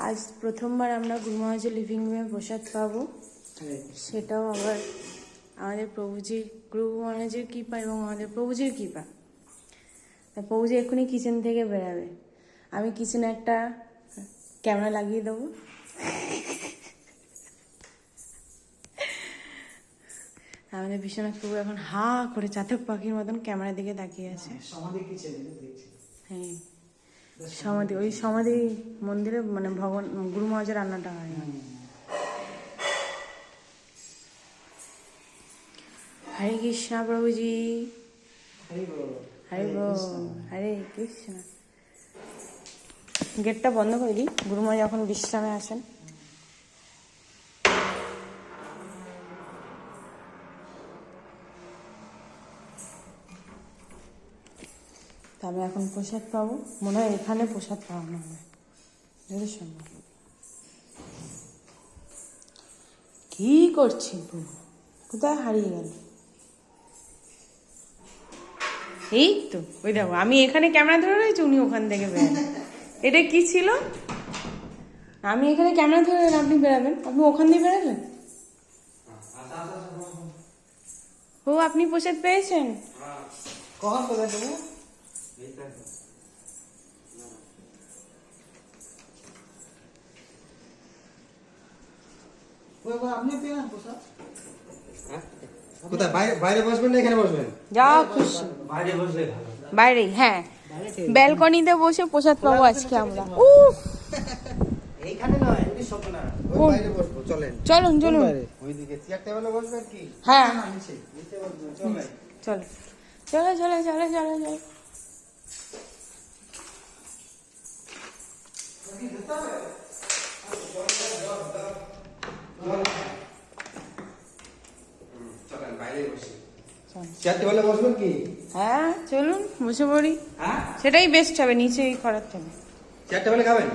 আজ প্রথমবার আমরা গুরু মহারাজের লিভিং রুমে প্রসাদ পাবো, সেটাও আবার আমাদের প্রভুজির, গুরু মহারাজের কৃপা এবং আমাদের প্রভুজির কৃপা। তা প্রভুজি এক্ষুনি কিচেন থেকে বেরাবে, আমি কিচেনে একটা ক্যামেরা লাগিয়ে দেবো। আমাদের বিশ্বনাথ প্রভু এখন হা করে চাতক পাখির মতন ক্যামেরার দিকে তাকিয়ে আছে। হ্যাঁ, সমাধি, ওই সমাধি মন্দিরে মানে ভগবান গুরু মহারাজের রান্নাটা হয়। হরে কৃষ্ণ প্রভুজি, হরে বল, হরে কৃষ্ণ। গেটটা বন্ধ করে দিই, গুরু মহারাজ এখন বিশ্রামে আছেন। তা আমি এখন প্রসাদ পাবো, মনে হয় এখানে প্রসাদ পাওয়ানো হবে যদি সম্ভব। কি করছি প্রভু, কোথায় হারিয়ে গেল? এই তো ওই দেখো, আমি এখানে ক্যামেরা ধরে রয়েছি, উনি ওখান থেকে বেরোবেন। এটা কি ছিল? আমি এখানে ক্যামেরা ধরে, আপনি বেরাবেন, আপনি ওখান দিয়ে বেরাবেন। ও, আপনি প্রসাদ পেয়েছেন? কখন কোথায় দেবো? আপনি পেলেন প্রসাদ? কোথায়? বাইরে বসবেন না এখানে বসবেন? যা খুশি বাইরে বসলে ভালো। বাইরেই, হ্যাঁ, ব্যালকনিতে বসে প্রসাদ পাবো আজকে আমরা। এইখানে নয়, ওই সপনা। ওই বাইরে বসবো, চলেন। চলুন চলুন, ওইদিকে চেয়ার টেবিলে বসবেন কি? হ্যাঁ নিচে বসবেন, চলেন। চলো চলো চলো চলো চলো চলো। চলেন বাইরে বসি। চলো। চেয়ার টেবিলে বসবেন কি? হ্যাঁ চলুন বসে পড়ি, হ্যাঁ, সেটাই বেস্ট হবে, নিচে এই খরার থেকে। চেয়ার টেবিলে খাবেন?